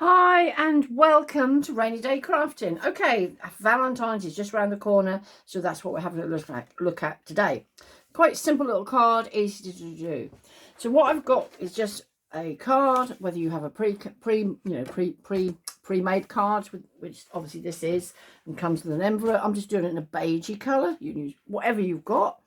Hi and welcome to Rainy Day Crafting. Okay, Valentine's is just around the corner, so that's what we're having a look at today. Quite simple little card, easy to do. So what I've got is just a card, whether you have a pre-made card, which obviously this is, and comes with an envelope. I'm just doing it in a beigey colour. You can use whatever you've got,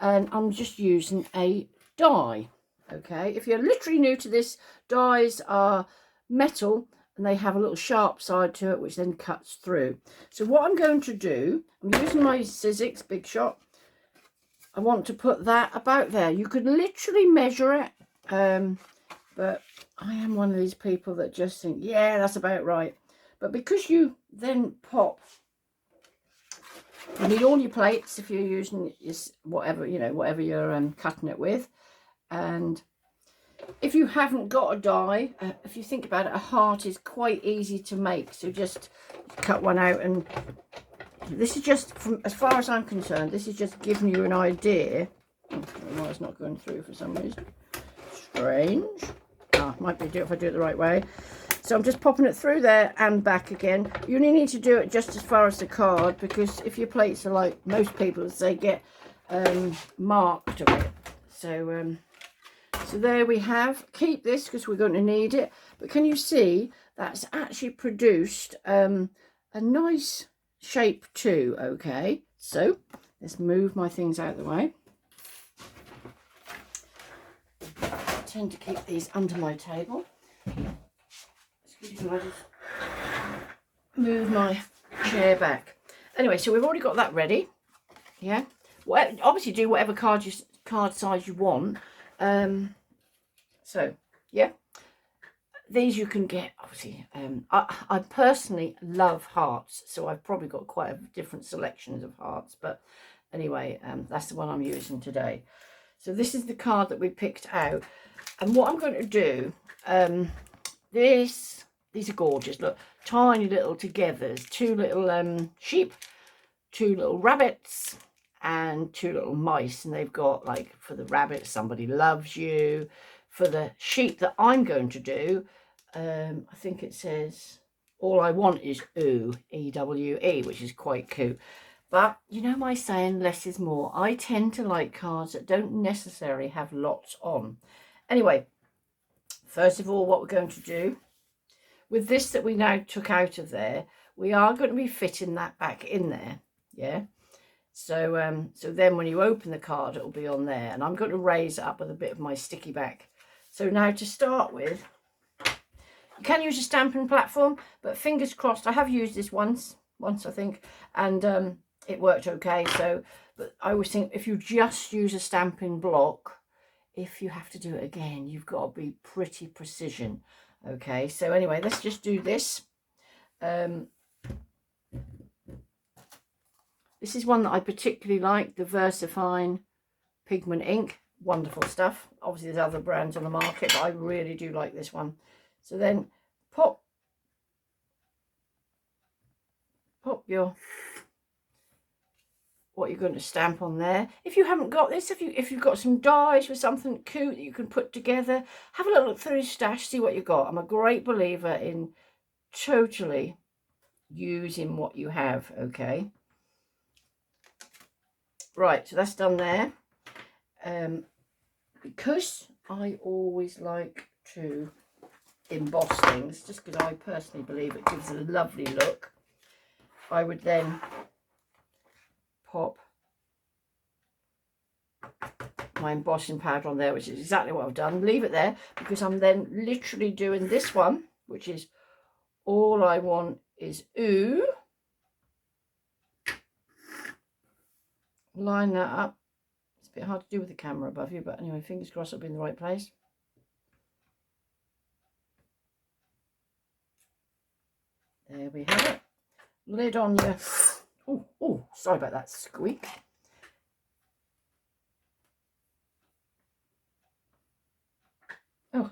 and I'm just using a die. Okay, if you're literally new to this, dies are metal and they have a little sharp side to it which then cuts through. So what I'm going to do, I'm using my Sizzix Big Shot. I want to put that about there. You could literally measure it, but I am one of these people that just think, yeah, that's about right. But because you then pop, you need all your plates if you're using whatever, whatever you're cutting it with. And if you haven't got a die, if you think about it, a heart is quite easy to make. So just cut one out, and this is just, from as far as I'm concerned, this is just giving you an idea. Oh, why it's not going through for some reason. Strange. Might be if I do it the right way. So I'm just popping it through there and back again. You only need to do it just as far as the card, because if your plates are like most people's, they get marked a bit. So there we have. Keep this because we're going to need it. But can you see that's actually produced a nice shape too? Okay, so let's move my things out of the way. I tend to keep these under my table. Excuse me, I just move my chair back. Anyway, so we've already got that ready. Yeah, well, obviously do whatever card size you want. So yeah, these you can get obviously. I personally love hearts, so I've probably got quite a different selections of hearts, but anyway, that's the one I'm using today. So this is the card that we picked out, and what I'm going to do, these are gorgeous. Look, tiny little togethers, two little sheep, two little rabbits, and two little mice. And they've got, like, for the rabbit, somebody loves you. For the sheep that I'm going to do, I think it says all I want is ooh, E-W-E, which is quite cute. But you know my saying, less is more. I tend to like cards that don't necessarily have lots on. Anyway, first of all, what we're going to do with this that we now took out of there, we are going to be fitting that back in there. Yeah. So so then when you open the card, it'll be on there, and I'm going to raise it up with a bit of my sticky back. So now to start with, you can use a stamping platform, but fingers crossed, I have used this once I think, and it worked okay. So, but I always think if you just use a stamping block, if you have to do it again, you've got to be pretty precision. Okay, so anyway, let's just do this. This is one that I particularly like, the VersaFine Pigment ink. Wonderful stuff. Obviously there's other brands on the market, but I really do like this one. So then pop your what you're going to stamp on there. If you haven't got this, if you've got some dies with something cute that you can put together, have a little look through your stash, see what you've got. I'm a great believer in totally using what you have. Okay, right, so that's done there. Because I always like to emboss things, just because I personally believe it gives a lovely look, I would then pop my embossing powder on there, which is exactly what I've done. Leave it there because I'm then literally doing this one, which is all I want is ooh. Line that up. It's a bit hard to do with the camera above you, but anyway, fingers crossed it'll be in the right place. There we have it. Lid on your... Oh, sorry about that squeak. Oh,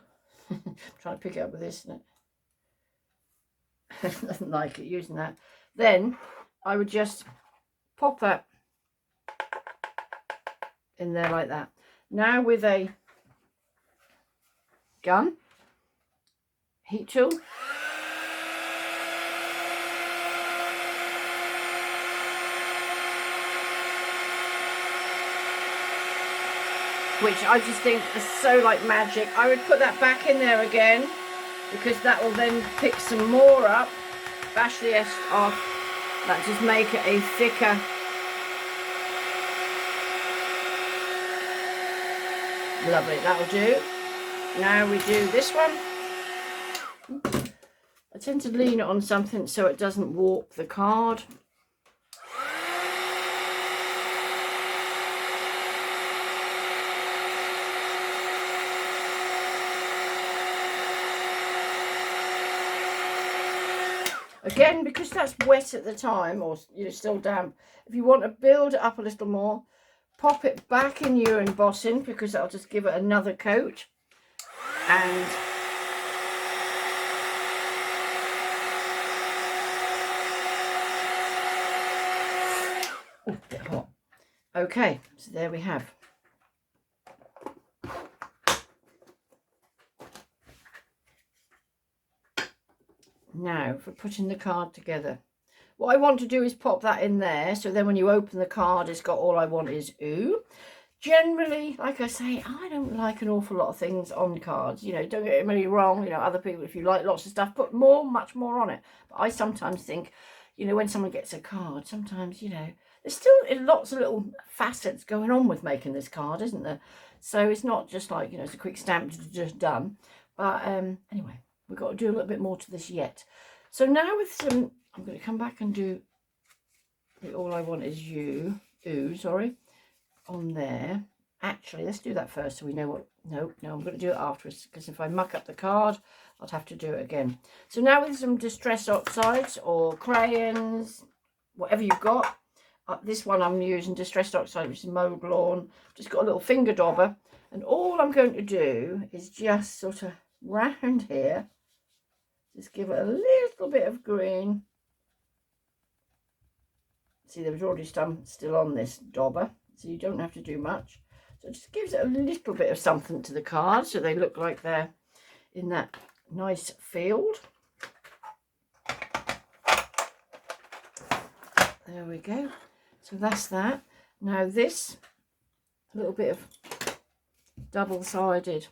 I'm trying to pick it up with this, isn't it? Nothing like it, using that. Then I would just pop that in there like that. Now with a gun, heat tool, which I just think is so like magic. I would put that back in there again because that will then pick some more up. Bash the est off. That just make it a thicker. Lovely, that'll do. Now we do this one. I tend to lean it on something so it doesn't warp the card. Again, because that's wet at the time, or you're still damp, if you want to build it up a little more, pop it back in your embossing because that'll just give it another coat. And oh, a bit hot. Okay, so there we have. Now for putting the card together. What I want to do is pop that in there, so then when you open the card, it's got all I want is ooh. Generally, like I say, I don't like an awful lot of things on cards. You know, don't get me wrong. You know, other people, if you like lots of stuff, put much more on it. But I sometimes think, you know, when someone gets a card, sometimes, you know, there's still lots of little facets going on with making this card, isn't there? So it's not just like, you know, it's a quick stamp, just done. But anyway, we've got to do a little bit more to this yet. So now with some, I'm going to come back and do the all I want is you, ooh, sorry, on there. Actually, let's do that first so we know what, no, I'm going to do it afterwards because if I muck up the card, I'll have to do it again. So now with some Distress Oxides or crayons, whatever you've got. This one I'm using Distress Oxide, which is Mowed Lawn. Just got a little finger dauber. And all I'm going to do is just sort of round here, just give it a little bit of green. See, there was already some still on this dauber, so you don't have to do much. So it just gives it a little bit of something to the card, so they look like they're in that nice field. There we go. So that's that. Now this, a little bit of double-sided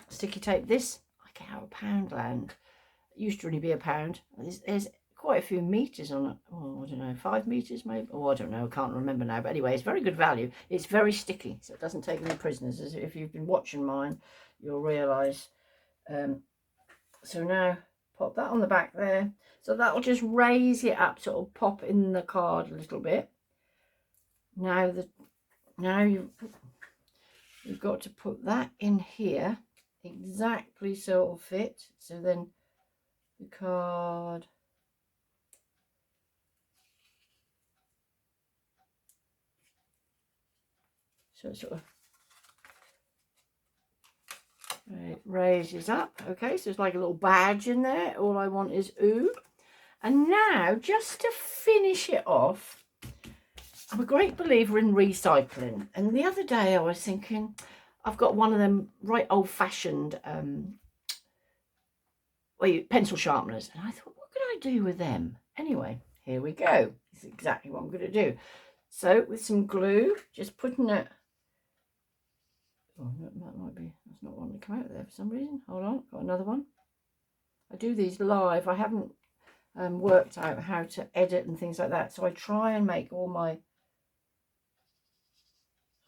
sticky tape. This I get out of Poundland. It used to really be £1. There's quite a few meters on it. Oh, I don't know, 5 meters maybe. Oh, I don't know, I can't remember now. But anyway, it's very good value. It's very sticky, so it doesn't take any prisoners. As if you've been watching mine, you'll realise. So now pop that on the back there. So that'll just raise it up, so it'll pop in the card a little bit. Now you've got to put that in here exactly so it'll fit. So then the card, so it sort of raises up. Okay, so it's like a little badge in there. All I want is ooh. And now, just to finish it off, I'm a great believer in recycling. And the other day I was thinking, I've got one of them right old-fashioned pencil sharpeners. And I thought, what could I do with them? Anyway, here we go. This is exactly what I'm going to do. So with some glue, just putting it. Oh, that might be, that's not wanting to come out there for some reason. Hold on, got another one. I do these live. I haven't worked out how to edit and things like that. So I try and make all my...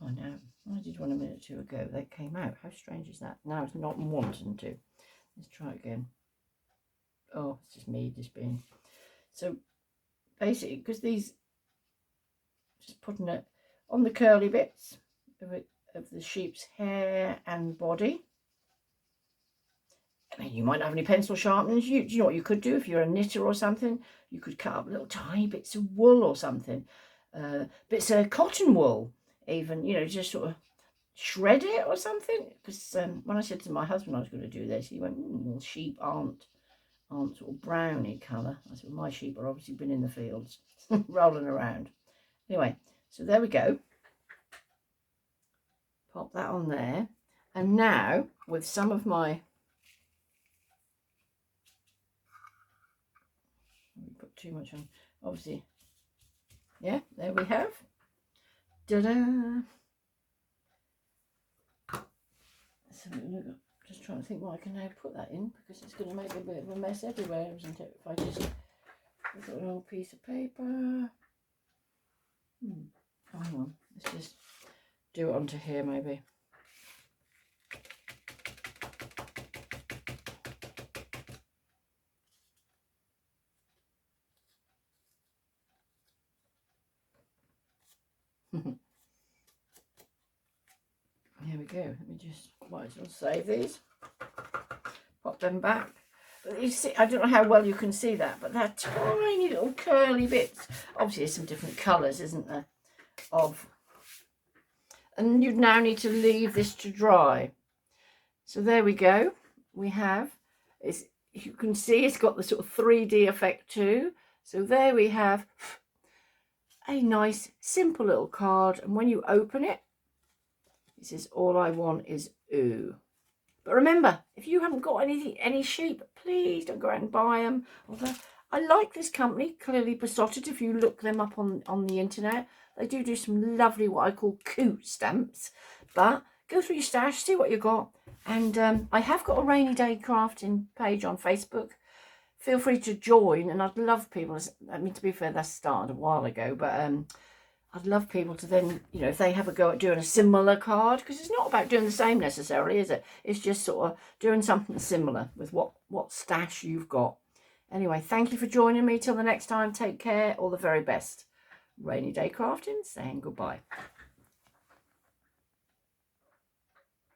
Oh no, I did one a minute or two ago. They came out. How strange is that? Now it's not wanting to. Let's try again. Oh, it's just me just being... So basically, because these... Just putting it on the curly bits of the sheep's hair and body. I mean, you might not have any pencil sharpeners. Do you know what you could do if you're a knitter or something? You could cut up little tiny bits of wool or something. Bits of cotton wool, even, you know, just sort of shred it or something. Because when I said to my husband I was going to do this, he went, well, sheep aren't sort of browny colour. I said, well, my sheep are obviously been in the fields, rolling around. Anyway, so there we go. Pop that on there. And now, with some of my... Put too much on. obviously. Yeah, there we have. Ta-da! So look, just trying to think what I can now put that in, because it's going to make a bit of a mess everywhere, isn't it? If I just put an old piece of paper. Hang on, let's just do it onto here maybe. Here we go. Let me just, might as well save these. Pop them back. But you see, I don't know how well you can see that, but they're tiny little curly bits. Obviously there's some different colours, isn't there? And you now need to leave this to dry. So there we go. We have, you can see it's got the sort of 3D effect too. So there we have a nice simple little card, and when you open it, it says all I want is ooh. But remember, if you haven't got any sheep, please don't go out and buy them. Although I like this company, Clearly Besotted. If you look them up on the internet, they do some lovely what I call coot stamps. But go through your stash, see what you got. And I have got a rainy day crafting page on Facebook. Feel free to join, and I'd love people. I mean, to be fair, that started a while ago, but I'd love people to then, you know, if they have a go at doing a similar card, because it's not about doing the same necessarily, is it? It's just sort of doing something similar with what stash you've got. Anyway, thank you for joining me. Till the next time, take care. All the very best. Rainy Day Crafting saying goodbye.